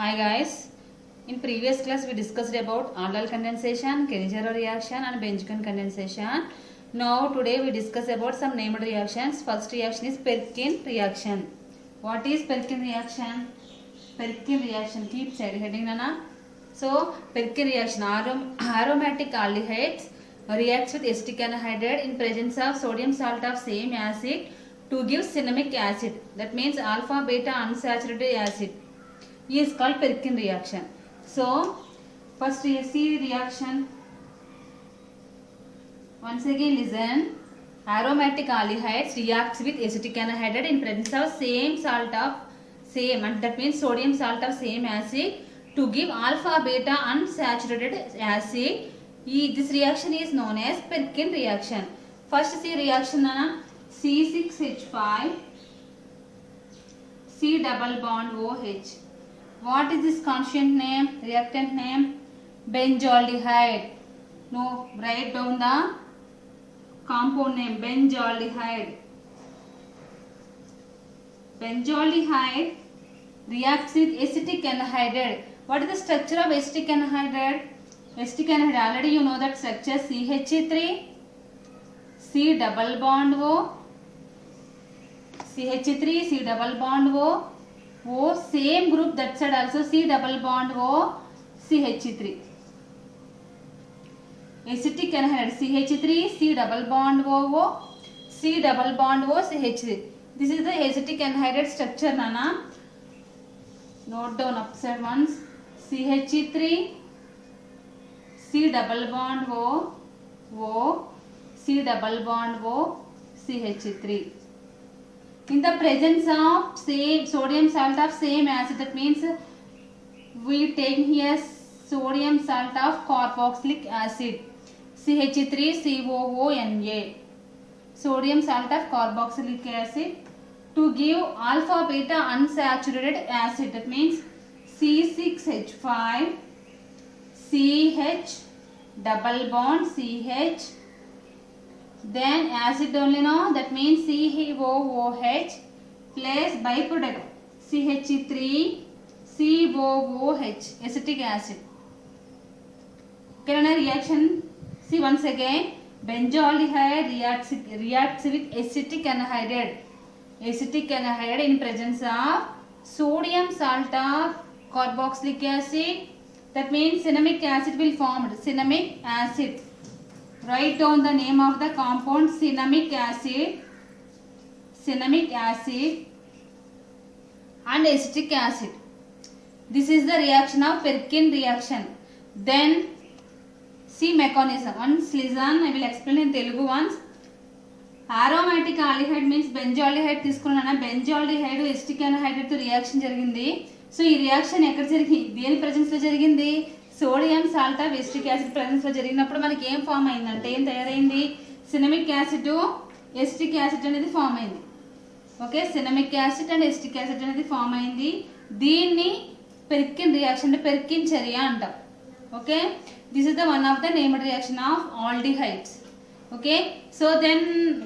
Hi guys, in previous class we discussed about aldol condensation, Kenny-Jarrell reaction and Benjamin condensation. Now today we discuss about some named reactions. First reaction is Perkin reaction. What is Perkin reaction? Perkin reaction, keep side heading Nana. So Perkin reaction, aromatic aldehydes reacts with acetic anhydride in presence of sodium salt of same acid to give cinnamic acid. That means alpha beta unsaturated acid is called Perkin reaction. So first see reaction. Once again listen. Aromatic aldehydes reacts with acetic anhydride in presence of same salt of same, and that means sodium salt of same acid to give alpha beta unsaturated acid. This reaction is known as Perkin reaction. First see reaction Nana. C6H5 C double bond OH. What is this constituent name? Reactant name? Benzaldehyde. No, write down the compound name. Benzaldehyde. Benzaldehyde reacts with acetic anhydride. What is the structure of acetic anhydride? Acetic anhydride, already you know that structure. CH3 C double bond O, CH3 C double bond O, same group that side also C double bond O, CH3. Acetic anhydride CH3 C double bond O, C double bond O, CH3. This is the acetic anhydride structure Nana. Note down upside once. CH3 C double bond O, C double bond O, CH3. In the presence of same sodium salt of same acid, that means we take here sodium salt of carboxylic acid, CH3COONA, sodium salt of carboxylic acid to give alpha beta unsaturated acid, that means C6H5 CH double bond CH, then acid only, no, that means COOH plus byproduct CH3 COOH, acetic acid. Okay, reaction. See once again, benzaldehyde reacts with acetic anhydride. Acetic anhydride in presence of sodium salt of carboxylic acid. That means cinnamic acid will form. Cinnamic acid. Write down the name of the compound. Cinnamic acid and acetic acid. This is the reaction of Perkin reaction. Then see mechanism. Once listen, I will explain in Telugu once. Aromatic aldehyde means benzaldehyde తీసుకున్నానా, benzaldehyde acetic anhydride తో reaction జరిగింది. So ఈ reaction ఎక్కడ జరిగింది, దేని presence లో జరిగింది? Sodium salt of acetic acid presence లో జరిగినప్పుడు మనకి ఏం ఫామ్ అయిందంటే, ఏం తయారైంది? సినమిక్ యాసిడ్ ఎసిటిక్ యాసిడ్ అనేది ఫామ్ అయింది. Okay, cinnamic acid and acetic acid అనేది ఫామ్ అయింది. దీన్ని పెర్కిన్ రియాక్షన్ అంటే పెర్కిన్ చర్య అంటాం. Okay, this is the one of the named reaction of aldehydes. Okay, so then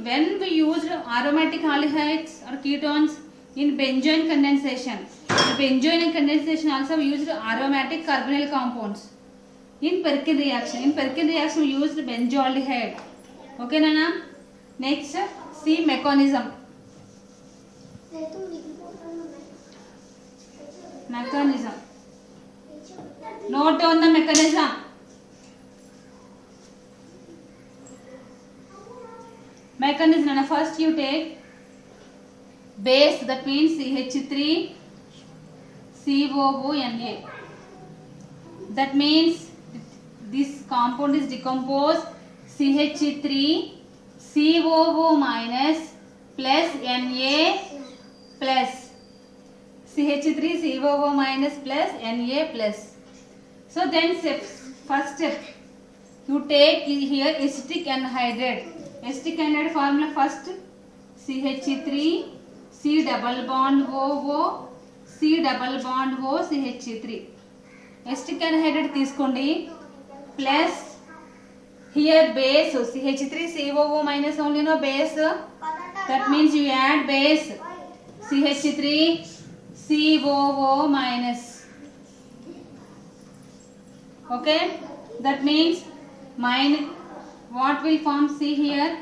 when we used aromatic aldehydes or ketones in benzoin condensation, in benzoin condensation also we used aromatic carbonyl compounds. In Perkin reaction, we used benzaldehyde. Okay Nana, next see mechanism. Note down the mechanism. Mechanism, first you take base, that means CH3 COONA. That means this compound is decomposed CH3 COO minus plus Na plus CH3 COO minus plus Na plus. So then first step you take here acetic anhydride. Acetic anhydride formula first CH3 C double bond OO C double bond O CH3. Acetic anhydride తీసుకోండి plus here base CH3 COO minus only, no base, that means you add base CH3 COO minus Okay, that means mine, what will form? See here,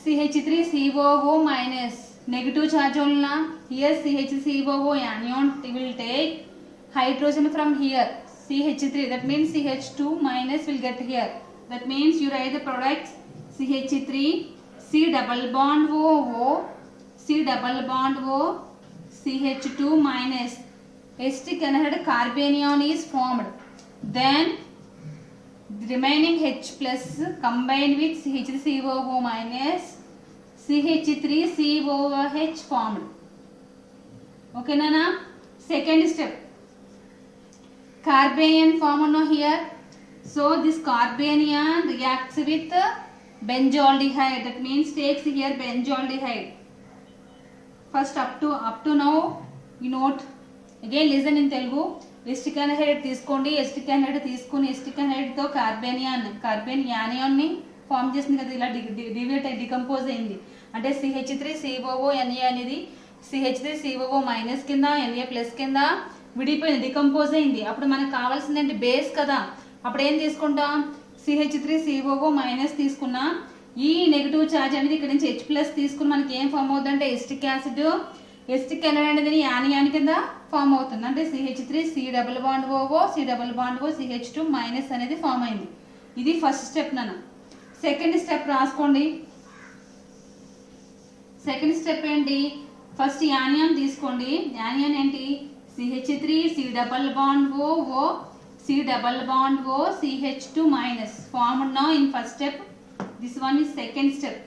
CH3COO minus, negative charge only. Here CH3COO anion will take hydrogen from here, CH3, that means CH2 minus will get here. That means you write the product CH3, C double bond O, C double bond O, CH2 minus, acetic anhydride carbanion is formed. Then the remaining H plus combined with CH3COO minus, CH3COOH formed. Okay, Nana? Second step, carbanion formed here. So this carbanion reacts with benzaldehyde. That means takes here benzaldehyde. First up to now you note. Again listen in Telugu. Acetic anhydride తీసుకోండి. Acetic anhydride తీసుకుని acetic అనహైడ్తో carbon యానియాన్ని form చేసింది కదా, ఇలా deviate అయ్యి decompose అయింది. అంటే CH3COO Na అనేది CH3COO మైనస్ కింద Na ప్లస్ కింద విడిపోయింది, డికంపోజ్ అయింది. అప్పుడు మనకు కావాల్సింది ఏంటి? బేస్ కదా. అప్పుడు ఏం తీసుకుంటాం? CH3COO మైనస్ తీసుకున్నా, ఈ నెగిటివ్ ఛార్జ్ అనేది ఇక్కడ నుంచి H ప్లస్ తీసుకుని మనకి ఏం ఫామ్ అవుతుందంటే ఎస్టిక్ యాసిడ్, ఎస్టిక్ అనహైడ్ అనేది యానియాన్ కింద ఫామ్ అవుతుంది. అంటే CH3 C double bond O C double bond O CH2 minus అనేది ఫామ్ అయింది. ఇది ఫస్ట్ స్టెప్ నాన్న. సెకండ్ స్టెప్ రాసుకోండి. సెకండ్ స్టెప్ ఏంటి? ఫస్ట్ యానియాన్ తీసుకోండి. యానియాన్ ఏంటి? CH3 C double bond O C double bond O CH2 minus formed now in first step. This one is second step.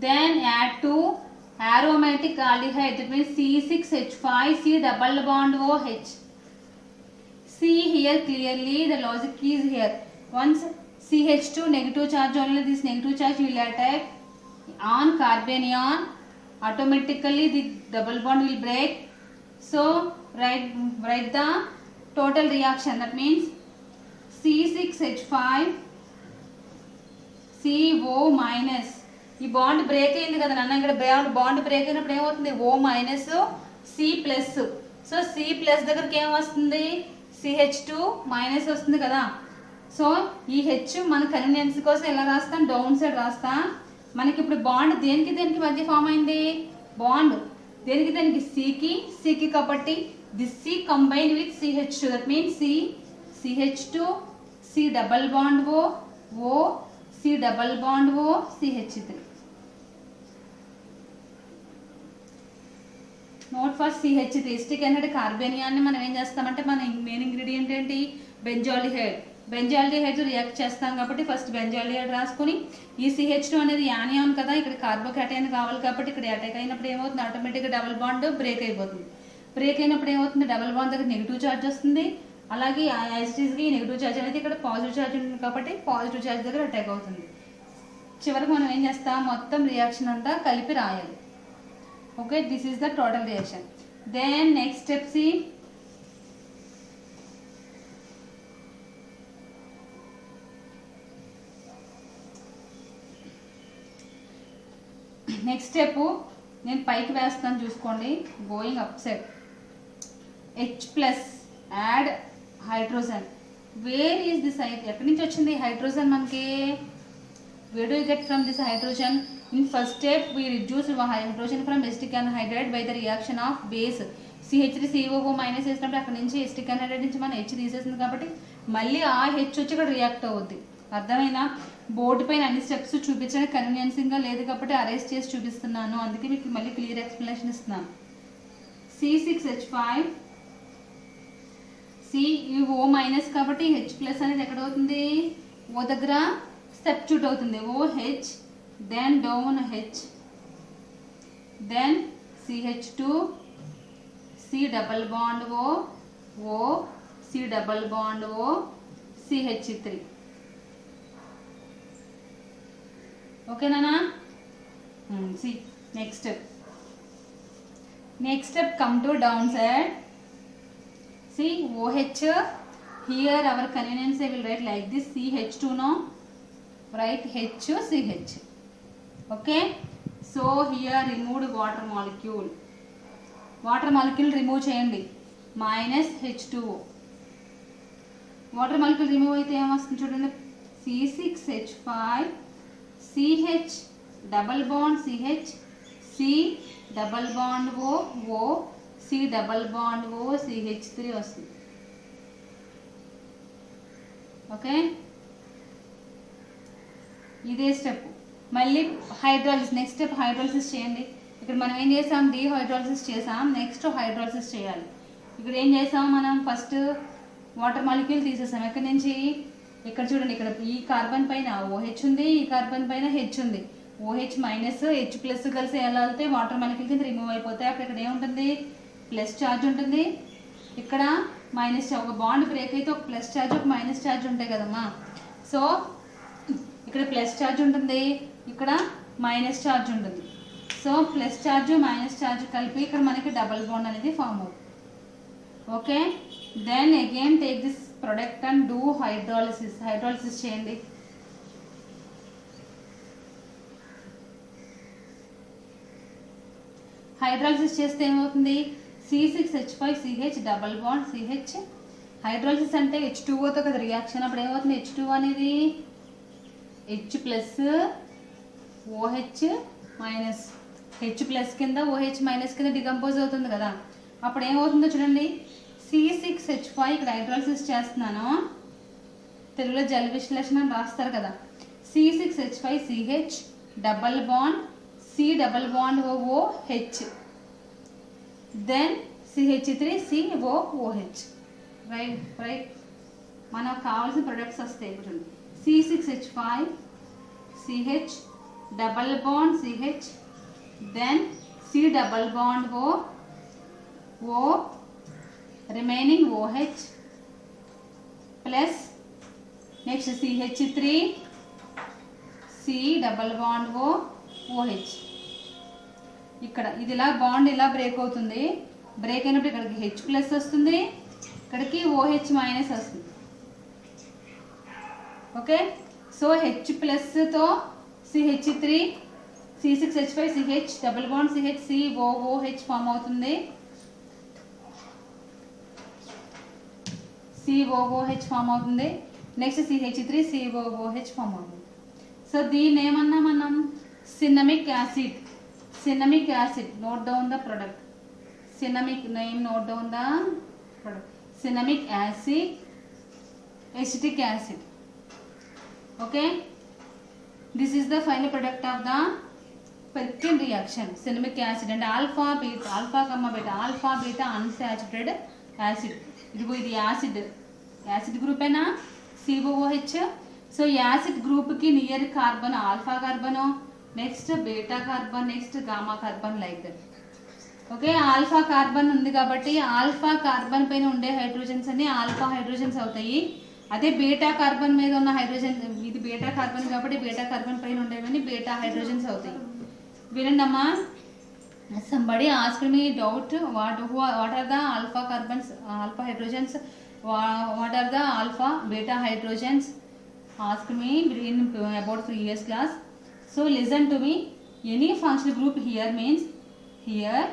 Then add to aromatic aldehyde, that means C6H5 C double bond OH. See here clearly, the logic is here. Once CH2 negative charge, only this negative charge will attack on carbanion, automatically the double bond will break. So write the total reaction. That means C6H5 CO minus, ఈ bond break అయింది కదా నాన్న, ఇక్కడ bond break అయినప్పుడు ఏమవుతుంది? O minus C plus. So C plus దగ్గరికి ఏం వస్తుంది? CH2 మైనస్ వస్తుంది కదా. సో ఈ H మన కన్వీనియన్స్ కోసం ఎలా రాస్తాం? డౌన్ సైడ్ రాస్తాం. మనకి ఇప్పుడు బాండ్ దేనికి దేనికి మధ్య ఫామ్ అయింది? బాండ్ దేనికి దేనికి? సికి కాబట్టి this C combined with CH2, that means CH2 C double bond O C double bond O CH3. Note for CH3. Acetic anhydride కార్బనియాన్ని మనం ఏం చేస్తామంటే, మన మెయిన్ ఇంగ్రీడియంట్ ఏంటి? బెంజాల్డిహైడ్. బెంజాల్డిహైడ్ రియాక్ట్ చేస్తాం కాబట్టి ఫస్ట్ బెంజాల్డిహైడ్ రాసుకొని, ఈ CH2 అనేది యానియాన్ కదా, ఇక్కడ కార్బోకేటైన్ కావాలి కాబట్టి ఇక్కడ అటాక్ అయినప్పుడు ఏమవుతుంది? ఆటోమేటిక్గా డబుల్ బాండ్ బ్రేక్ అయిపోతుంది. బ్రేక్ అయినప్పుడు ఏమవుతుంది? డబుల్ బాండ్ దగ్గర నెగిటివ్ ఛార్జ్ వస్తుంది. అలాగే ఆ యాసిడ్కి నెగిటివ్ ఛార్జ్ అనేది ఇక్కడ పాజిటివ్ ఛార్జ్ ఉంటుంది కాబట్టి పాజిటివ్ ఛార్జ్ దగ్గర అటాక్ అవుతుంది. చివరికి మనం ఏం చేస్తాం? మొత్తం రియాక్షన్ అంతా కలిపి రాయాలి. Okay, this is the total reaction. Then next step C, next step నేను పైకి వేస్తాను చూసుకోండి. Going up side, H plus add hydrogen. Where is this? ఎక్కడి నుంచి వచ్చింది హైడ్రోజన్ మనకి? Where do you get from this hydrogen? In first step we reduce hydrogen from acetic anhydride by the reaction of base. CH3COO minus వేసినప్పుడు అక్కడ నుంచి acidic అనహైడ్రైడ్ నుంచి మనం H తీసేసింది కాబట్టి మళ్ళీ ఆ H వచ్చి ఇక్కడ రియాక్ట్ అవుద్ది. అర్థమైనా? బోర్డు పైన అన్ని స్టెప్స్ చూపించడానికి కన్వీనియన్సింగ్గా లేదు కాబట్టి అరేంజ్ చేసి చూపిస్తున్నాను. అందుకే మీకు మళ్ళీ క్లియర్ ఎక్స్ప్లెనేషన్ ఇస్తున్నాను. C6H5 ఈ O మైనస్ కాబట్టి H ప్లస్ అనేది ఎక్కడ అవుతుంది? O దగ్గర సబ్స్టిట్యూట్ అవుతుంది. OH, then down H, then CH2 C double bond O C double bond O CH3. ఓకేనా? See next step come to down side. See OH, here our convenience I will write like this, CH2 now, write H CH. Okay, so here removed water molecule remove cheyandi, minus H2O. Water molecule remove అయితే ఏమొస్తుంది చూడండి, C6H5 CH double bond CH C double bond O C double bond O CH3 వస్తుంది. Okay, ఇదే step. మళ్ళీ hydrolysis, next step hydrolysis చేయండి. ఇక్కడ మనం ఏం చేసాం, డీహైడ్రాలిసిస్ చేసాం, నెక్స్ట్ హైడ్రాలిసిస్ చేయాలి. ఇక్కడ ఏం చేసాం మనం, ఫస్ట్ వాటర్ మాలిక్యూల్ తీసేసాం. ఎక్కడి నుంచి, ఇక్కడ చూడండి, ఇక్కడ ఈ కార్బన్ పైన OH ఉంది, ఈ కార్బన్ పైన H ఉంది. OH మైనస్ H ప్లస్ కలిసి ఎలా వెళ్తే వాటర్ మాలిక్యూల్ కింద రిమూవ్ అయిపోతాయి. అక్కడ ఇక్కడ ఏముంటుంది, ప్లస్ ఛార్జ్ ఉంటుంది, ఇక్కడ మైనస్ ఛార్జ్. ఒక బాండ్ బ్రేక్ అయితే ఒక ప్లస్ ఛార్జ్ ఒక మైనస్ ఛార్జ్ ఉంటాయి కదమ్మా. సో ఇక్కడ ప్లస్ ఛార్జ్ ఉంటుంది, ఇక్కడ మైనస్ ఛార్జ్ ఉంటుంది. So plus charge minus charge కలిపి ఇక్కడ మనకి డబల్ బాండ్ అనేది ఫామ్ అవుతుంది. Okay, then again take this product and do hydrolysis. Hydrolysis చేయండి. హైడ్రాలిసిస్ చేస్తే ఏమవుతుంది, C6H5CH double bond CH. Hydrolysis అంటే H2Oతో కదా రియాక్షన్. అప్పుడు ఏమవుతుంది, H2O అనేది H plus OH minus, H plus కింద OH మైనస్ కింద డికంపోజ్ అవుతుంది కదా. అప్పుడు ఏమవుతుందో చూడండి, C6H5 ఇక్కడ హైడ్రాలిసిస్ చేస్తున్నాను, తెలుగులో జల విశ్లేషణ రాస్తారు కదా. C6H5CH double bond C double bond OH, then CH3COOH. Right, మనకు కావాల్సిన ప్రొడక్ట్స్ వస్తాయి. ఇప్పుడు C6H5CH double bond CH, then C double bond O remaining OH plus next CH3 C double bond OH. ఇక్కడ ఇది ఇలా బాండ్ ఇలా బ్రేక్ అవుతుంది. Break అయినప్పుడు ఇక్కడికి H ప్లస్ వస్తుంది, ఇక్కడికి OH మైనస్ వస్తుంది. ఓకే, సో H ప్లస్తో CH3 C6H5CH double bond CH COOH form అవుతుంది. COOH ఫామ్ అవుతుంది. నెక్స్ట్ CH3 COOH ఫామ్ అవుతుంది. సో దీన్ని ఏమన్నా మనం cinnamic acid. Cinnamic acid, note down the product. Cinnamic name, note down the product. Cinnamic acid, acetic acid. Okay, this is the final product of the Perkin reaction. Cinnamic acid అంటే alpha beta, alpha comma beta, alpha beta unsaturated acid. ఇదిగో ఇది acid, acid group అయినా COOH. So acid గ్రూప్కి near carbon alpha carbon, next beta carbon, next gamma carbon, like that. Okay, alpha carbon ఉంది కాబట్టి alpha carbon పైన ఉండే hydrogens అన్ని alpha hydrogens అవుతాయి. అదే బీటా కార్బన్ మీద ఉన్న హైడ్రోజన్, ఇది బీటా కార్బన్ కాబట్టి బీటా కార్బన్ పైన ఉండేవన్నీ బీటా హైడ్రోజన్స్ అవుతాయి. వినండి అమ్మా, somebody asked me doubt, what are the alpha carbons, alpha hydrogens, what are the alpha beta hydrogens, asked me in about previous class. So listen to me, any functional group here means here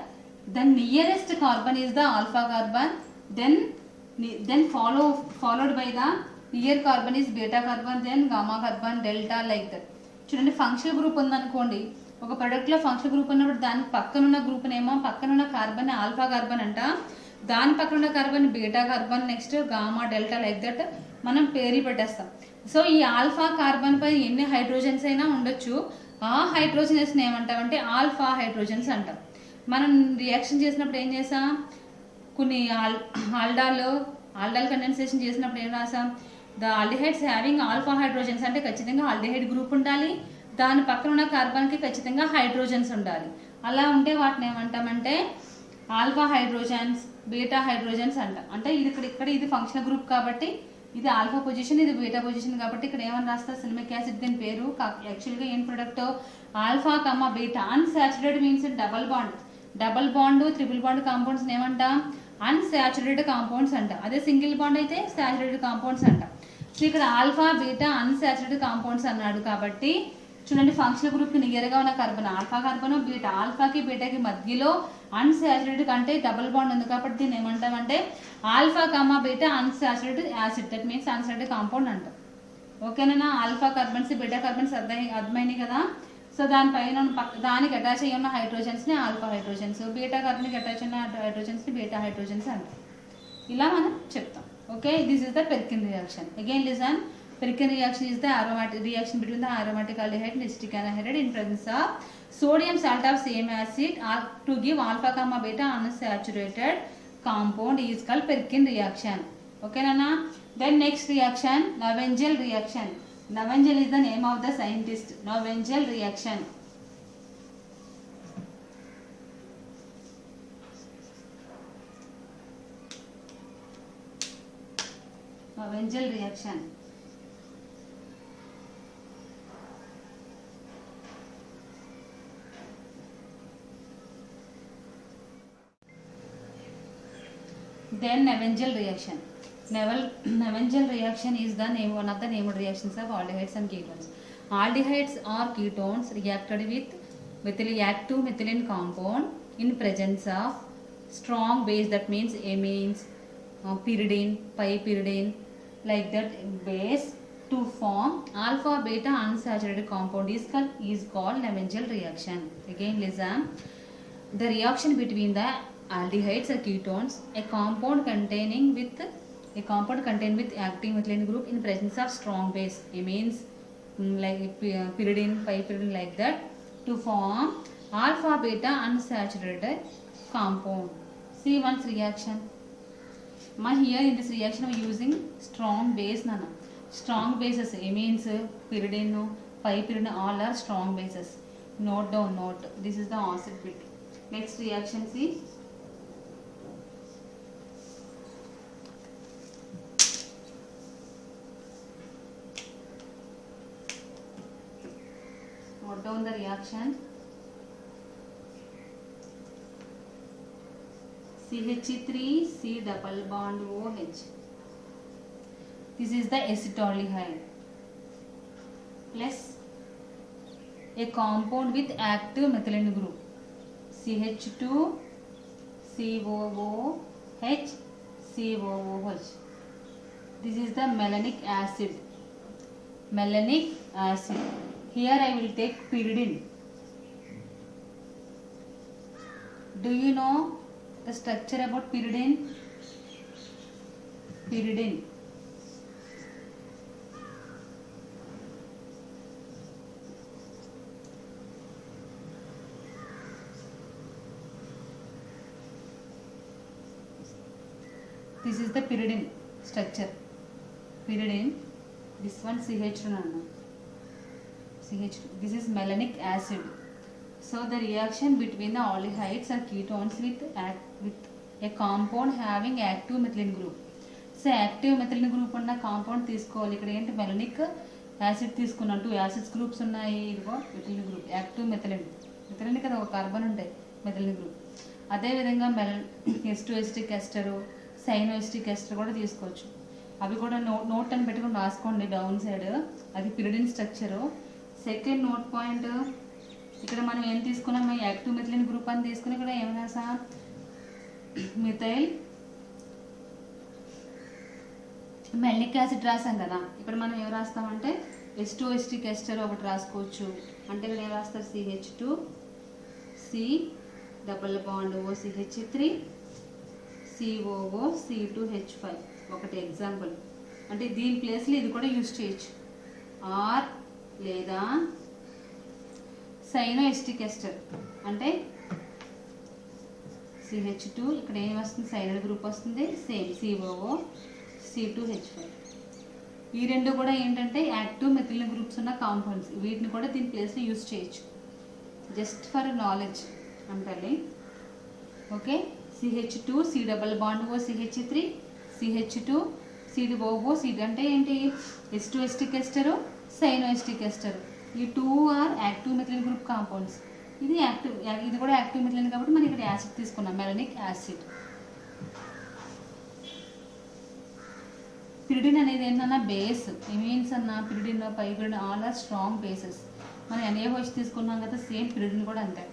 the nearest carbon is the alpha carbon, then followed by the near carbon is beta carbon, then gamma carbon, delta, like that. చూడండి, functional group ఉందనుకోండి, ఒక ప్రొడక్ట్లో functional group ఉన్నప్పుడు దాని పక్కనున్న group ఏమో, పక్కనున్న carbon alpha carbon అంట, దాని పక్కనున్న carbon beta carbon, next gamma, delta, like that మనం పేరు పెట్టేస్తాం. సో ఈ ఆల్ఫా కార్బన్ పై ఎన్ని హైడ్రోజన్స్ అయినా ఉండొచ్చు. ఆ హైడ్రోజన్స్ని ఏమంటామంటే ఆల్ఫా హైడ్రోజన్స్ అంటాం. మనం రియాక్షన్ చేసినప్పుడు ఏం చేసాం, కొన్ని ఆల్డాల్ కండెన్సేషన్ చేసినప్పుడు ఏం రాసాం, the aldehydes having alpha hydrogens అంటే ఖచ్చితంగా ఆల్డిహైడ్ గ్రూప్ ఉండాలి, దాని పక్కన ఉన్న కార్బన్కి ఖచ్చితంగా హైడ్రోజన్స్ ఉండాలి. అలా ఉంటే వాటిని ఏమంటామంటే ఆల్ఫా హైడ్రోజన్స్, బీటా హైడ్రోజన్స్ అంటాం. అంటే ఇది ఇక్కడ ఇది ఫంక్షనల్ గ్రూప్ కాబట్టి ఇది ఆల్ఫా పొజిషన్, ఇది బీటా పొజిషన్ కాబట్టి ఇక్కడ ఏమని రాస్తారు, సినమిక్ యాసిడ్ దీని పేరు. యాక్చువల్గా ఏం product, alpha comma beta. Unsaturated means double bond, double bond triple bond compounds ఏమంటాం, అన్సాచురేటెడ్ కాంపౌండ్స్ అంట. అదే సింగిల్ బాండ్ అయితే సాచురేటెడ్ కాంపౌండ్స్ అంట. సో ఇక్కడ ఆల్ఫా బీటా అన్సాచురేటెడ్ కాంపౌండ్స్ అన్నాడు కాబట్టి చూడండి ఫంక్షనల్ గ్రూప్కి నియర్గా ఉన్న కార్బన్ ఆల్ఫా కార్బన్ బీటా, ఆల్ఫాకి బీటాకి మధ్యలో అన్సాచురేటెడ్ అంటే డబుల్ బాండ్ ఉంది కాబట్టి దీన్ని ఏమంటామంటే alpha comma beta unsaturated acid, that means unsaturated compound అంటాం. ఓకేనా? ఆల్ఫా కార్బన్స్ బీటా కార్బన్స్ అర్థమైనాయి కదా. సో దానిపైన దానికి అటాచ్ అయ్యి ఉన్న హైడ్రోజన్స్ని ఆల్ఫా హైడ్రోజన్స్, బీటా కార్బన్కి అటాచ్ ఉన్న హైడ్రోజన్స్ని బీటా హైడ్రోజన్స్ అంటాం. ఇలా మనం చెప్తాం. Okay, this is the Perkin reaction. Again listen. Perkin reaction is the aromatic reaction between the aromatic aldehyde and acetic anhydride in presence of sodium salt of same acid to give alpha comma beta unsaturated compound is called Perkin reaction. Okay, Nana? Then next reaction, Navengel reaction. Navengel is the name of the scientist. Navengel reaction. Navengel reaction. Then Navengel reaction. Navengel reaction is the name, one of the named reactions of aldehydes and ketones. Aldehydes or ketones reacted with active methylene compound in presence of strong base, that means amines, pyridine, pipyridine, like that base to form alpha beta unsaturated compound is called Navengel reaction. Again listen. The reaction between the aldehydes or ketones, a compound contained with active methylene group in presence of strong base amines, like pyridine, pipyridine, like that, to form alpha beta unsaturated compound. See once reaction. Here in this reaction we are using strong base, nana. Strong bases, amines, pyridine, pipyridine, all are strong bases. Note down, note. This is the acid bit. Next reaction, see. Note down the reaction. CH3C double bond OH. This is the acetaldehyde plus a compound with active methylene group CH2COOH COOH. This is the malonic acid. Malonic acid. Here I will take pyridine. Do you know the structure about pyridine? Pyridine. This is the pyridine structure. Pyridine. This one CH2 nana. CH2. This is malonic acid. So the reaction between the aldehydes or ketones with a compound having active methylene group. So active methylene group ఉన్న compound తీసుకోవాలి. ఇక్కడ ఏంటి మెలనిక్ acid తీసుకున్నాం. 2 acids groups ఉన్నాయి. ఇదిగో methylene group, active methylene. Methylene కదా ఒక carbon ఉంటాయి మెథిలిన్ గ్రూప్. అదేవిధంగా aceto acetic ester, cyano acetic ester కూడా తీసుకోవచ్చు. అవి కూడా నోట్ అని పెట్టుకుని రాసుకోండి డౌన్ సైడ్. అది pyridine structure. Second note point, ఇక్కడ మనం ఏం తీసుకున్నాం, యాక్టివ్ మెథిలిన్ గ్రూప్ అని తీసుకుని ఇక్కడ ఏం రాసా, మిథైల్ మెల్నిక్ యాసిడ్ రాసాం కదా. ఇక్కడ మనం ఏం రాస్తామంటే ఎస్టో ఎస్టిక్ ఎస్టర్ ఒకటి రాసుకోవచ్చు. అంటే ఇక్కడ ఏం రాస్తారు, CH2C double bond OCH3 COO C2H5 ఒకటి ఎగ్జాంపుల్. అంటే దీని ప్లేస్లో ఇది కూడా యూజ్ చేయొచ్చు. ఆర్ లేదా సైనో ఎస్టిక్ ఎస్టర్ అంటే CH2, ఇక్కడ ఏం వస్తుంది, సైనైడ్ గ్రూప్ వస్తుంది, సేమ్ COO C2H5. ఈ రెండు కూడా ఏంటంటే యాక్టివ్ మెథిలిన్ గ్రూప్స్ ఉన్న కాంపౌండ్స్. వీటిని కూడా దీని ప్లేస్లో యూజ్ చేయొచ్చు. జస్ట్ ఫర్ నాలెడ్జ్ అంటే okay. CH2C double bond OCH3 CH2 COO C అంటే ఏంటి, aceto acetic ester, cyano acetic ester. ఈ 2 are active methylene group compounds. ఇది యాక్టివ్, ఇది కూడా యాక్టివ్ మెథిలిన్ కాబట్టి మనం ఇక్కడ యాసిడ్ తీసుకున్నాం, మెలనిక్ యాసిడ్. పిరిడిన్ అనేది ఏంటన్నా బేస్. ఇమీన్స్ అన్న pyridine, piperidine all are strong bases. మనం NaOH తీసుకున్నాం కదా, సేమ్ పిరిడిన్ కూడా అంతే.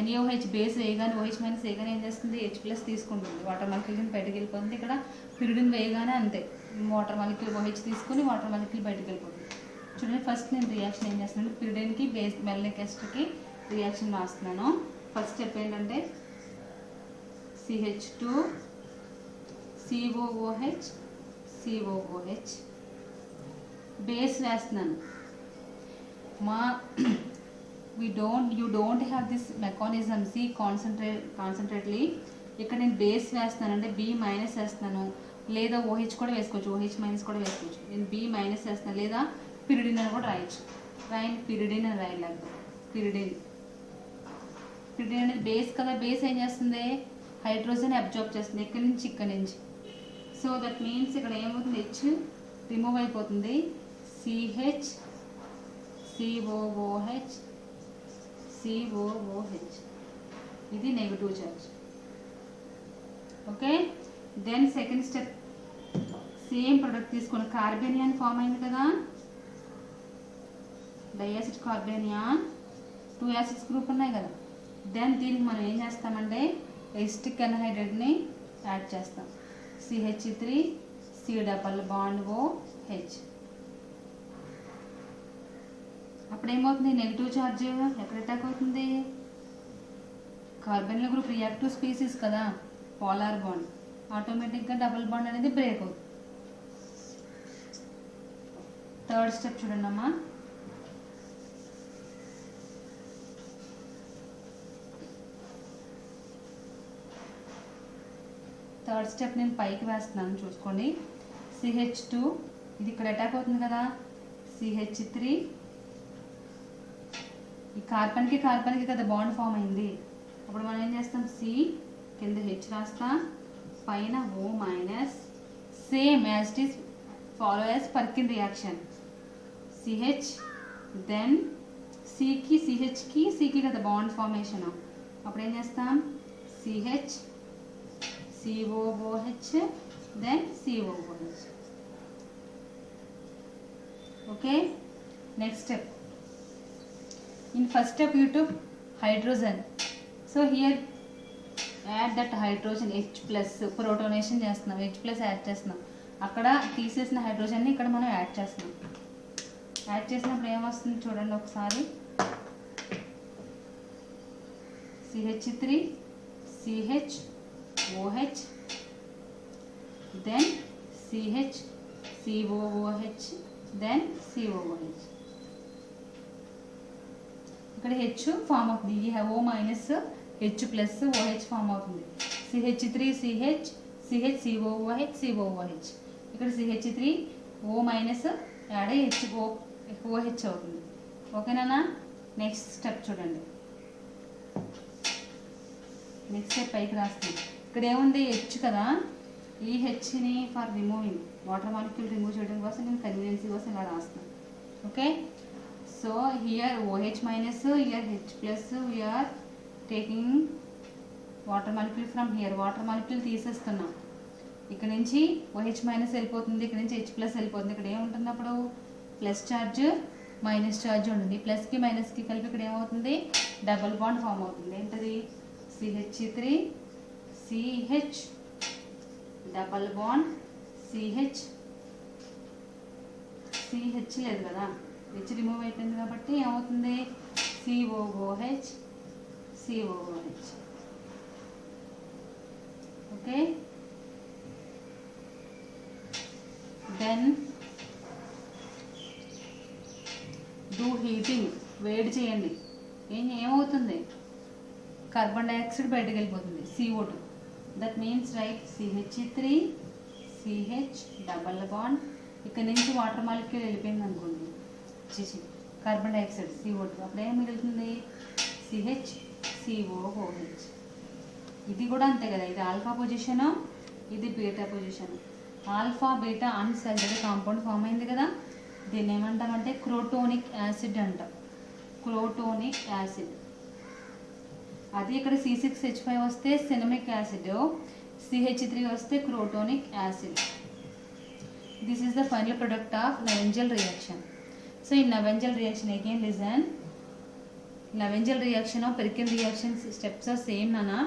NaOH బేస్ వేయగానే OH మైనస్ వేయగానే ఏం చేస్తుంది, H+ తీసుకుంటుంది, వాటర్ మాలిక్యూల్ బయటకు వెళ్ళిపోతుంది. ఇక్కడ పిరిడిన్ వేయగానే అంతే, వాటర్ మాలిక్యూల్ OH తీసుకుని వాటర్ మాలిక్యూల్ బయటకు వెళ్ళిపోతుంది. చూడండి, ఫస్ట్ నేను రియాక్షన్ ఏం చేస్తున్నాను, పిరిడిన్కి బేస్ మెల్నిక్ ఎస్టర్కి రియాక్షన్ రాస్తున్నాను. ఫస్ట్ స్టెప్ ఏంటంటే CH2 COOH COOH బేస్ వేస్తున్నాను. you don't have this mechanism. See, concentrately ఇక్కడ నేను బేస్ వేస్తున్నాను అంటే B మైనస్ వేస్తున్నాను, లేదా OH కూడా వేసుకోవచ్చు, OH మైనస్ కూడా వేసుకోవచ్చు. నేను B మైనస్ వేస్తున్నాను, లేదా పిరిడిన్ అని కూడా రాయొచ్చు. పిరిడిన్ అని రాయలేదు. పిరిడిన్ అనేది బేస్ కదా, బేస్ ఏం చేస్తుంది, హైడ్రోజన్ అబ్జార్బ్ చేస్తుంది ఇక్కడ నుంచి. సో దట్ మీన్స్ ఇక్కడ ఏమవుతుంది, H రిమూవ్ అయిపోతుంది, CH COOH COOH, ఇది negative charge. Okay, then second step, same product తీసుకుని కార్బేనియాన్ ఫామ్ అయింది కదా, డయాసిడ్ కార్బేనియాన్, 2 యాసిడ్స్ గ్రూప్ ఉన్నాయి కదా. దెన్ దీనికి మనం ఏం చేస్తామంటే ఎసిటిక్ ఎన్హైడ్రేట్ని యాడ్ చేస్తాం, CH3 C∬OH. అప్పుడు ఏమవుతుంది, నెగిటివ్ ఛార్జ్ ఎక్కడ అటాక్ అవుతుంది, కార్బన్ల గ్రూప్ రియాక్టివ్ స్పీసీస్ కదా, పోలార్ బాండ్, ఆటోమేటిక్గా డబుల్ బాండ్ అనేది బ్రేక్ అవుతుంది. థర్డ్ స్టెప్ చూడండి అమ్మా, థర్డ్ స్టెప్ నేను పైకి వేస్తున్నాను చూసుకోండి. CH2 ఇది ఇక్కడ అటాక్ అవుతుంది కదా, CH3 ఈ కార్బన్కి కదా బాండ్ ఫామ్ అయింది. అప్పుడు మనం ఏం చేస్తాం, C కింద H రాస్తాం, పైన O minus, same as it is follow as Perkin reaction, CH then Cకి కదా బాండ్ ఫార్మేషన్. అప్పుడు ఏం చేస్తాం, CH COOH then COOH. Okay, next step. In first step you took hydrogen, so here add that hydrogen H+, protonation చేస్తున్నాం, H+ add చేస్తున్నాం. అక్కడ తీసేసిన హైడ్రోజన్ని ఇక్కడ మనం యాడ్ చేస్తున్నాం. యాడ్ చేసినప్పుడు ఏమొస్తుంది చూడండి ఒకసారి, CH3 CH OH then CH COOH then COOH. ఇక్కడ H ఫామ్ అవుతుంది, ఈ O minus H plus OH form అవుతుంది, CH3 CH COOH COOH. ఇక్కడ CH3 O మైనస్ యాడ్ అయ్యి OH అవుతుంది. ఓకేనా, నెక్స్ట్ స్టెప్ చూడండి, నెక్స్ట్ స్టెప్ పైకి రాస్తాం. ఇక్కడ ఏముంది, H కదా, ఈ Hని for removing, water molecule remove చేయడం కోసం నేను కన్వీనియన్సీ కోసం ఇలా రాస్తాను. Okay, so here OH minus, here H+, we are taking water molecule from here, water molecule తీసేస్తున్నాం. ఇక్కడ నుంచి OH మైనస్ వెళ్ళిపోతుంది, ఇక్కడ నుంచి H+ వెళ్ళిపోతుంది. ఇక్కడ ఏముంటుంది అప్పుడు, ప్లస్ ఛార్జ్ మైనస్ ఛార్జ్ ఉంటుంది. ప్లస్కి మైనస్కి కలిపి ఇక్కడ ఏమవుతుంది, డబుల్ బాండ్ ఫామ్ అవుతుంది. ఏంటది, CH3 CH double bond CH లేదు కదా, H రిమూవ్ అయిపోయింది కాబట్టి ఏమవుతుంది, COOH. Okay, then do heating, వేడి చేయండి. ఏమవుతుంది, కార్బన్ డైఆక్సైడ్ బయటకు వెళ్ళిపోతుంది, CO2. That means right, CH3 CH double bond, ఇక్కడ నుంచి వాటర్ మాలిక్యూల్ వెళ్ళిపోయింది అనుకోండి, కార్బన్ డైఆక్సైడ్ CO2, అప్పుడు ఏం మిగులుతుంది, CH COOH. ఇది కూడా అంతే కదా, ఇది ఆల్ఫా పొజిషను, ఇది beta position. Alpha beta unsaturated compound form అయింది కదా, దీన్ని ఏమంటామంటే క్రోటోనిక్ యాసిడ్ అంటాం, క్రోటోనిక్ యాసిడ్. అది ఇక్కడ C6H5 వస్తే సినమిక్ యాసిడ్, CH3 వస్తే క్రోటోనిక్ acid. This is the final product of Navengel reaction. So in Navengel reaction, again listen, Knoevenagel reaction of Perkin reaction steps are same నానా.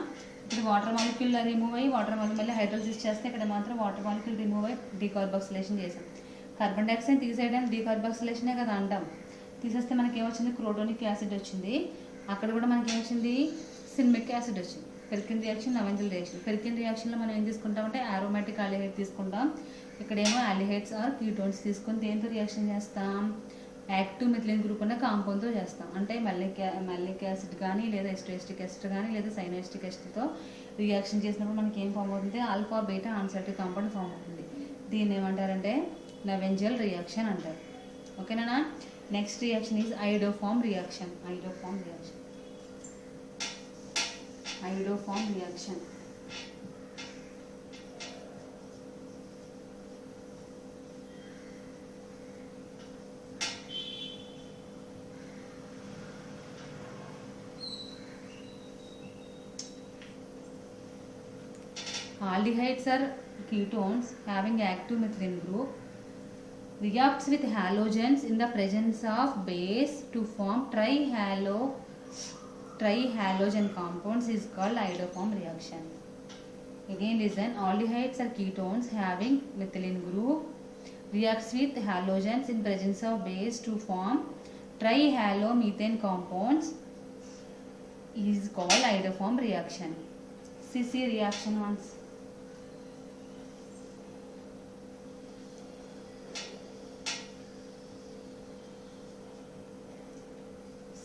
ఇప్పుడు వాటర్ మాలిక్యూల్ రిమూవ్ అయ్యి water మళ్ళీ hydrolysis చేస్తే ఇక్కడ మాత్రం water molecule remove అయ్యి decarboxylation చేసాం. Carbon dioxide తీసేయడానికి డీకార్బాక్సిలేషనే కదా అంటాం. తీసేస్తే మనకి ఏమొచ్చింది, క్రోటోనిక్ యాసిడ్ వచ్చింది. అక్కడ కూడా మనకి ఏమొచ్చింది, సినిమిక్ యాసిడ్ వచ్చింది. పెరికిన్ రియాక్షన్, లెవెంజల్ రియాక్షన్. పెరికిన్ రియాక్షన్లో మనం ఏం తీసుకుంటామంటే ఆరోమాటిక్ ఆల్డిహైడ్ తీసుకుంటాం. ఇక్కడేమో ఆల్డిహైడ్స్ ఆర్ కీటోన్స్ తీసుకొని దేంతో రియాక్షన్ చేస్తాం, యాక్టివ్ మిథిలిన్ గ్రూప్ అనే కాంపౌండ్తో చేస్తాం. అంటే మల్లిక్ యాసిడ్ కానీ లేదా ఎస్టోఎస్టిక్ యాసిడ్ కానీ లేదా సైనోఎస్టిక్ యాసిడ్తో రియాక్షన్ చేసినప్పుడు మనకి ఏం ఫామ్ అవుతుంది, alpha beta unsaturated compound form అవుతుంది. దీన్ని ఏమంటారంటే లెవెంజల్ రియాక్షన్ అంటారు. ఓకేనా. Next reaction is iodoform reaction. Iodoform reaction. Aldehydes are ketones having active methylene group, reacts with halogens in the presence of base to form trihalogen compounds is called iodoform reaction. Again listen, aldehydes are ketones having methylene group, reacts with halogens in presence of base to form trihalomethane compounds is called iodoform reaction. CC reaction once.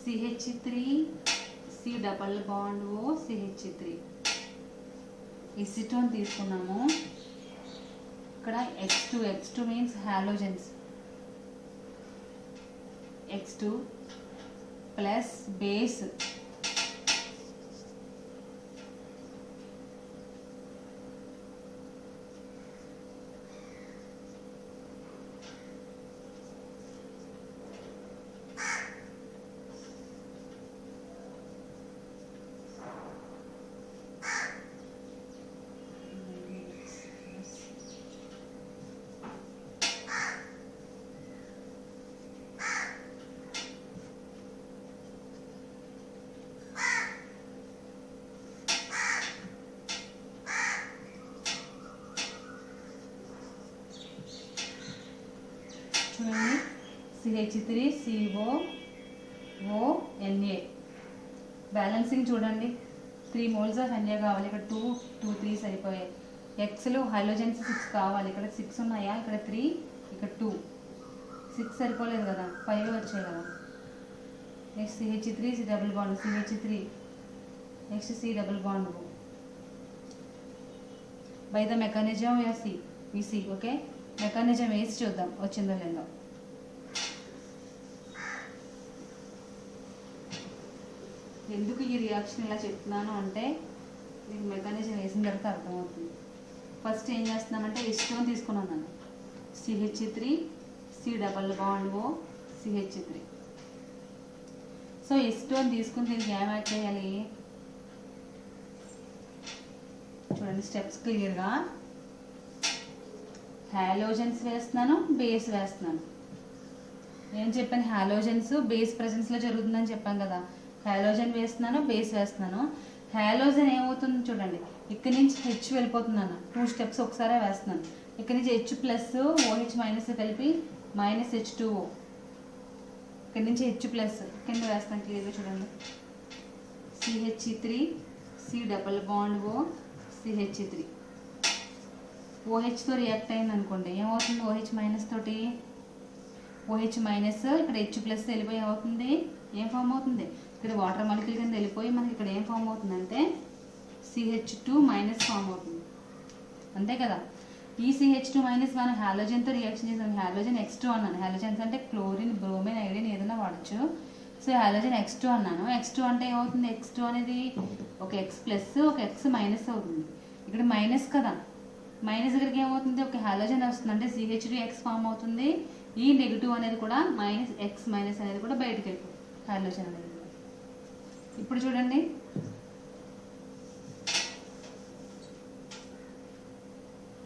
CH3 C double bond O CH3 acetone తీసుకున్నాము. ఇక్కడ X2 means halogens. X2 plus base చూడండి, CH3COONA balancing చూడండి. 3 moles of NA కావాలి, ఇక్కడ 2 3 సరిపోయాయి. ఎక్స్లు hydrogens 6 కావాలి, ఇక్కడ 6 ఉన్నాయా, ఇక్కడ 3 ఇక్కడ 2 6 సరిపోలేదు కదా, 5 వచ్చాయి కదా. Next CH3 C double bond CH3 next C double bond by the mechanism VC. Okay, mechanism వేసి చూద్దాం వచ్చిందో లేదో. ఎందుకు ఈ రియాక్షన్ ఇలా చెప్తున్నాను అంటే మీకు మెకానిజం వేసిన తర్వాత అర్థమవుతుంది. ఫస్ట్ ఏం చేస్తున్నామంటే ఎసిటోన్ తీసుకున్నాను నేను, CH3 C double bond O CH3. So acetone తీసుకుని దీనికి ఏం యాడ్ చేయాలి చూడండి, స్టెప్స్ క్లియర్గా. హాలోజన్స్ వేస్తున్నాను, బేస్ వేస్తున్నాను. ఏం చెప్పాను, హాలోజన్స్ బేస్ ప్రెజెన్స్లో జరుగుతుందని చెప్పాను కదా. హాలోజన్ వేస్తున్నాను, బేస్ వేస్తున్నాను. హాలోజన్ ఏమవుతుంది చూడండి, ఇక్కడి నుంచి H వెళ్ళిపోతున్నాను, 2 స్టెప్స్ ఒకసారి వేస్తున్నాను. ఇక్కడి నుంచి H ప్లస్ OH మైనస్ కలిపి -H2O, ఇక్కడి నుంచి H ప్లస్ కింద వేస్తాను క్లియర్గా చూడండి. CH3 C double bond O CH3 OHతో రియాక్ట్ అయింది అనుకోండి, ఏమవుతుంది, OH మైనస్ తోటి OH మైనస్ ఇక్కడ H ప్లస్ వెళ్ళిపోయి ఏమవుతుంది, ఏం ఫామ్ అవుతుంది, ఇక్కడ వాటర్ మాలిక్యూల్ కింద వెళ్ళిపోయి మనకి ఇక్కడ ఏం ఫామ్ అవుతుందంటే CH2 మైనస్ ఫామ్ అవుతుంది, అంతే కదా. ఈ CH2 మైనస్ మనం హాలోజన్తో రియాక్షన్ చేసాం. హాలోజన్ X2 అన్నాను, హాలోజన్స్ అంటే క్లోరిన్, బ్రోమిన్, ఐడిన్ ఏదైనా వాడచ్చు. సో హాలోజన్ X2 అన్నాను. X2 అంటే ఏమవుతుంది, X2 అనేది ఒక X ప్లస్ ఒక X మైనస్ అవుతుంది. ఇక్కడ మైనస్ కదా, మైనస్ దగ్గరికి ఏమవుతుంది, ఒక హాలోజన్ వస్తుంది అంటే CH2X ఫామ్ అవుతుంది. ఈ నెగిటివ్ అనేది కూడా -X మైనస్ అనేది కూడా బయటకు వెళ్ళిపోతుంది, హాలోజన్ అనేది. ఇప్పుడు చూడండి,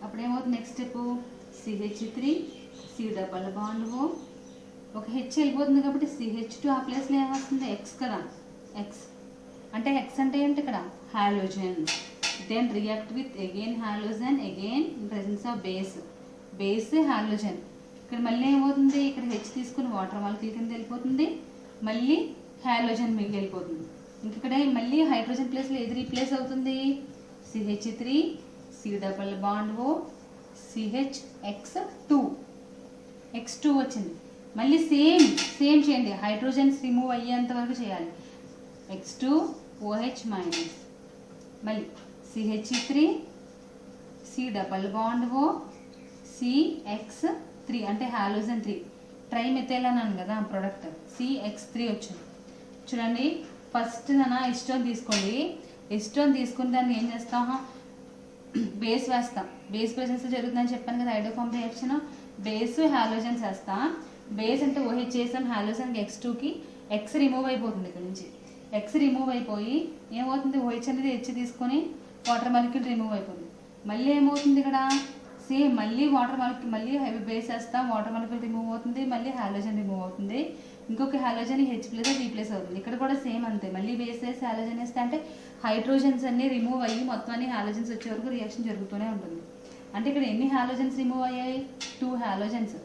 అప్పుడు ఏమవుతుంది, next step CH3 C double bond O ఒక H వెళ్ళిపోతుంది కాబట్టి CH2 ఆ ప్లేస్లో ఏమొస్తుంది, X కదా, ఎక్స్ అంటే ఎక్స్ అంటే ఏంటి ఇక్కడ halogen. Then react with again halogen again in presence of base halogen. ఇక్కడ మళ్ళీ ఏమవుతుంది, ఇక్కడ హెచ్ తీసుకుని వాటర్ మాలిక్యూల్ కింద వెళ్ళిపోతుంది, మళ్ళీ హాలోజన్ మిగిలి వెళ్ళిపోతుంది. ఇంక ఇక్కడ మళ్ళీ హైడ్రోజన్ ప్లేస్లో ఏది రీప్లేస్ అవుతుంది, CH3 C double bond O CHX2 X2 వచ్చింది. మళ్ళీ సేమ్ చేయండి, హైడ్రోజన్స్ రిమూవ్ అయ్యేంత వరకు చేయాలి. X2 OH మైనస్, మళ్ళీ CH3 C double bond O CX3 అంటే హాలోజన్ 3 ట్రైమెథైల్ అన్నాను కదా ప్రొడక్ట్, CX3 వచ్చింది. చూడండి ఫస్ట్ ఎస్టోన్ తీసుకోండి. ఎస్టోన్ తీసుకుని దాన్ని ఏం చేస్తాం, బేస్ వేస్తాం. బేస్ ప్రెసెన్స్ జరుగుతుందని చెప్పాను కదా హైడ్రోఫార్మ్ రియాక్షన్. బేస్ హాలోజన్స్ వేస్తాం. బేస్ అంటే OH చేసాం, హాలోజన్ X2కి X రిమూవ్ అయిపోతుంది. ఇక్కడ నుంచి X రిమూవ్ అయిపోయి ఏమవుతుంది, OH అనేది H తీసుకొని వాటర్ మాలిక్యూల్ రిమూవ్ అయిపోతుంది. మళ్ళీ ఏమవుతుంది ఇక్కడ సేమ్, మళ్ళీ వాటర్ మాలిక్యూల్ మళ్ళీ హెవీ బేస్ వేస్తాం, వాటర్ మాలిక్యూల్ రిమూవ్ అవుతుంది, మళ్ళీ హాలోజన్ రిమూవ్ అవుతుంది, ఇంకొక హాలోజన్ H ప్లస్ రీప్లేస్ అవుతుంది. ఇక్కడ కూడా సేమ్ అంతే, మళ్ళీ బేస్ వేసి హాలోజన్ వేస్తే అంటే హైడ్రోజన్స్ అన్ని రిమూవ్ అయ్యి మొత్తం అన్ని హాలోజన్స్ వచ్చే వరకు రియాక్షన్ జరుగుతూనే ఉంటుంది. అంటే ఇక్కడ ఎన్ని హాలోజన్స్ రిమూవ్ అయ్యాయి, 2 హాలోజన్స్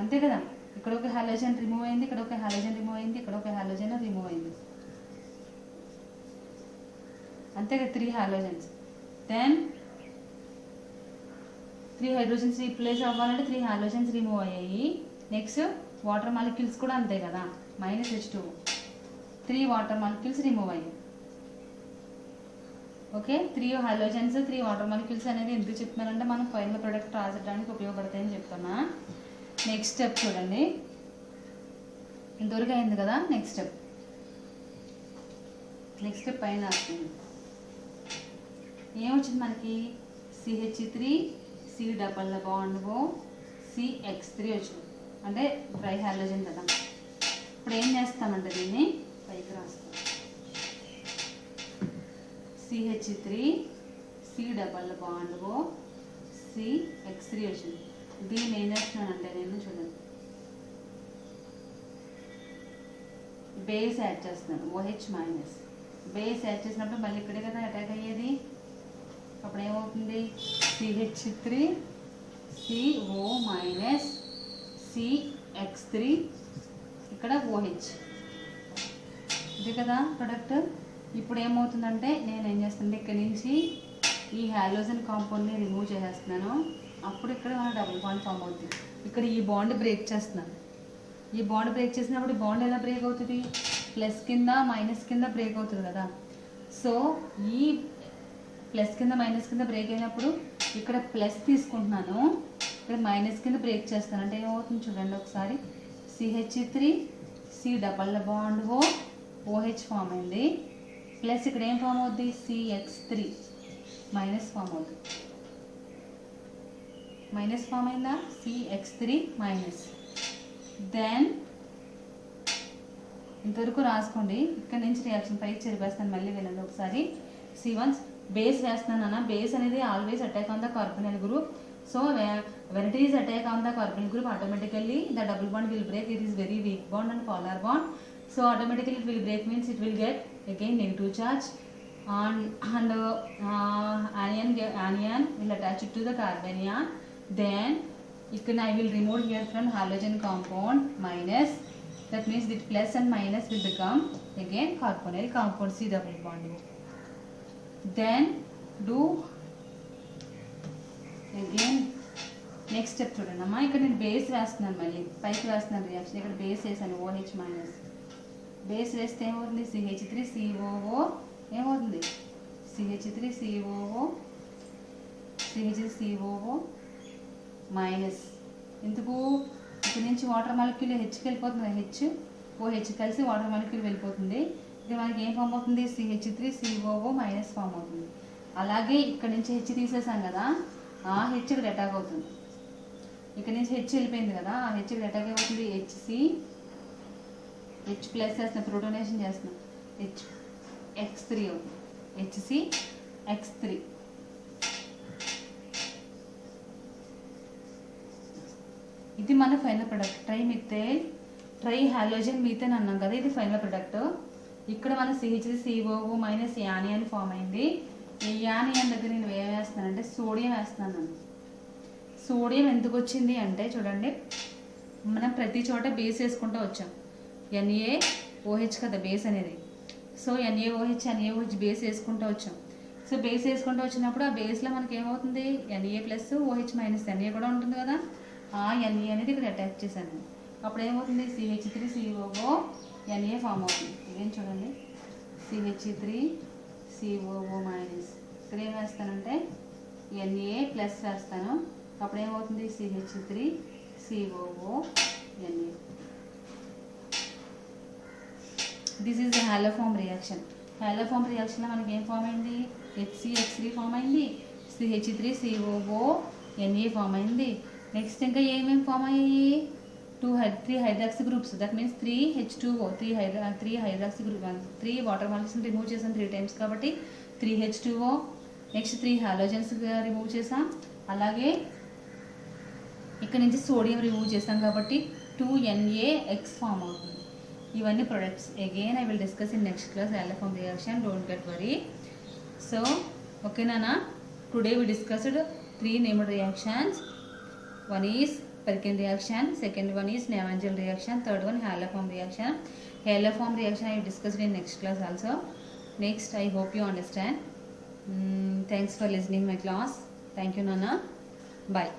అంతే కదా. ఇక్కడ ఒక హాలోజన్ రిమూవ్ అయింది, ఇక్కడ ఒక హాలోజన్ రిమూవ్ అయింది, ఇక్కడ ఒక హాలోజన్ రిమూవ్ అయింది, అంతే కదా 3 హాలోజన్స్. దెన్ 3 హైడ్రోజన్స్ రీప్లేస్ అవ్వాలంటే 3 హాలోజన్స్ రిమూవ్ అయ్యాయి. నెక్స్ట్ వాటర్ మాలిక్యూల్స్ కూడా అంతే కదా, -H2 3 వాటర్ మాలిక్యూల్స్ రిమూవ్ అయ్యాయి. ఓకే, 3 హాలోజన్స్ 3 వాటర్ మాలిక్యూల్స్ అనేది ఎందుకు చెప్తున్నానంటే మనం ఫైనల్ ప్రొడక్ట్ రాసడానికి ఉపయోగపడతాయని చెప్తున్నా. నెక్స్ట్ స్టెప్ చూడండి, ఇంతవరకు అయింది కదా. నెక్స్ట్ స్టెప్ పైన వస్తుంది. ఏమొచ్చింది మనకి, CH3 C double bond O CX3 వచ్చింది, అంటే ట్రై హాలోజన్ కదా. ఇప్పుడు ఏం చేస్తామంటే దీన్ని పైకి రాస్తాం. CH3 C double bond O CX3 వచ్చింది. దీన్ని ఏం చేస్తున్నానంటే నేను చూడండి బేస్ యాడ్ చేస్తున్నాను, OH మైనస్. బేస్ యాడ్ చేసినప్పుడు మళ్ళీ ఇక్కడే కదా అటాక్ అయ్యేది. అప్పుడు ఏమవుతుంది, CH3 CO మైనస్ CX3 ఇక్కడ OH, ఇది కదా ప్రొడక్ట్. ఇప్పుడు ఏమవుతుందంటే నేను ఏం చేస్తానంటే ఇక్కడ నుంచి ఈ హాలోజన్ కాంపౌండ్ని రిమూవ్ చేసేస్తున్నాను. అప్పుడు ఇక్కడ మన డబుల్ బాండ్ ఫామ్ అవుతుంది. ఇక్కడ ఈ బాండ్ బ్రేక్ చేస్తున్నాను. ఈ బాండ్ బ్రేక్ చేసినప్పుడు బాండ్ ఎలా బ్రేక్ అవుతుంది, ప్లస్ కింద మైనస్ కింద బ్రేక్ అవుతుంది కదా. సో ఈ ప్లస్ కింద మైనస్ కింద బ్రేక్ అయినప్పుడు ఇక్కడ ప్లస్ తీసుకుంటున్నాను, ఇక్కడ మైనస్ కింద బ్రేక్ చేస్తాను. అంటే ఏమవుతుంది చూడండి ఒకసారి, CH3 C double bond O OH form అయింది, ప్లస్ ఇక్కడ ఏం ఫామ్ అవుద్ది, CX3 మైనస్ ఫామ్ అవుతుంది. మైనస్ ఫామ్ అయిందా, CX3 మైనస్. దెన్ ఇంతవరకు రాసుకోండి. ఇక్కడ నుంచి రియాక్షన్ పైకి చెరిపేస్తాను, మళ్ళీ వినండి ఒకసారి. C1 బేస్ వేస్తున్నాను అన్న. బేస్ అనేది always attack on the carbonyl group. So when it is attack on the carbonyl group, automatically the double bond will break. It is very weak bond and polar bond. So automatically it will break, means it will get again negative charge and anion will attach it to the carbanion. Then I will remove here from halogen compound minus. That means that plus and minus will become again carbonyl compound C double bond. Then do again next step చూడండి అమ్మా. ఇక్కడ నేను base వేస్తున్నాను, మళ్ళీ పైకి వేస్తున్నాను reaction. ఇక్కడ base వేసాను OH మైనస్. బేస్ వేస్తే ఏమవుతుంది, CH3 COO ఏమవుతుంది, CH3 COO మైనస్. ఎందుకు, ఇక్కడ నుంచి వాటర్ మాలిక్యూల్ హెచ్కి వెళ్ళిపోతుంది, OH కలిసి వాటర్ మాలిక్యూల్ వెళ్ళిపోతుంది. ఇది మనకి ఏం ఫామ్ అవుతుంది, CH3 COO మైనస్ ఫామ్ అవుతుంది. అలాగే ఇక్కడ నుంచి హెచ్ తీసేసాం కదా, ఆ హెచ్ ఇక్కడ అటాక్ అవుతుంది. ఇక్కడ నుంచి హెచ్ వెళ్ళిపోయింది కదా, ఆ హెచ్ ఇక్కడ అటాక్ అవుతుంది. హెచ్ ప్లస్ చేస్తున్నాం, ప్రోటోనేషన్ చేస్తున్నాం, HX3 అవుతుంది, HCX3. ఇది మన final product, try halogen methane అన్నాం కదా, ఇది ఫైనల్ ప్రొడక్ట్. ఇక్కడ మన CH3COO మైనస్ యానియన్ ఫామ్ అయింది. ఈ యానియన్ దగ్గర నేను ఏం వేస్తానంటే సోడియం వేస్తున్నాను. సోడియం ఎందుకు వచ్చింది అంటే చూడండి, మనం ప్రతి చోట బేస్ వేసుకుంటూ వచ్చాం. NaOH కదా బేస్ అనేది. సో NaOH బేస్ వేసుకుంటూ వచ్చాం. సో బేస్ వేసుకుంటూ వచ్చినప్పుడు ఆ బేస్లో మనకి ఏమవుతుంది, Na plus OH minus Na కూడా ఉంటుంది కదా, ఆ Na అనేది ఇక్కడ అటాచ్ చేశాను. అప్పుడు ఏమవుతుంది, CH3COO Na ఫామ్ అవుతుంది. ఇదేం చూడండి, CH3COO మైనస్, ఇక్కడ ఏం వేస్తానంటే Na ప్లస్ వేస్తాను. అప్పుడు ఏమవుతుంది, CH3COO Na. This is haloform reaction. Haloform రియాక్షన్లో మనకి ఏం ఫామ్ అయింది, HCH3 ఫామ్ అయింది, CH3COO Na ఫామ్ అయింది. నెక్స్ట్ ఇంకా ఏమేమి ఫామ్ అయ్యాయి, 3 hydroxy groups, that means 3H2O, 3 hydroxy group, 3 water molecules remove చేసాం 3 టైమ్స్ కాబట్టి 3H2O. నెక్స్ట్ 3 హాలోజన్స్ రిమూవ్ చేసాం. అలాగే ఇక్కడ నుంచి సోడియం రిమూవ్ చేసాం కాబట్టి 2NaX ఫామ్ అవుతుంది. ఇవన్నీ products. Again I will discuss in next class haloform reaction, don't get worry. So ఓకేనా, today we discussed 3 named reactions. One is Perkin reaction, second one is Navier reaction, third one haloform reaction. Haloform reaction I discussed in next class also. Next, I hope you understand. Thanks for listening my class. Thank you Nana. Bye.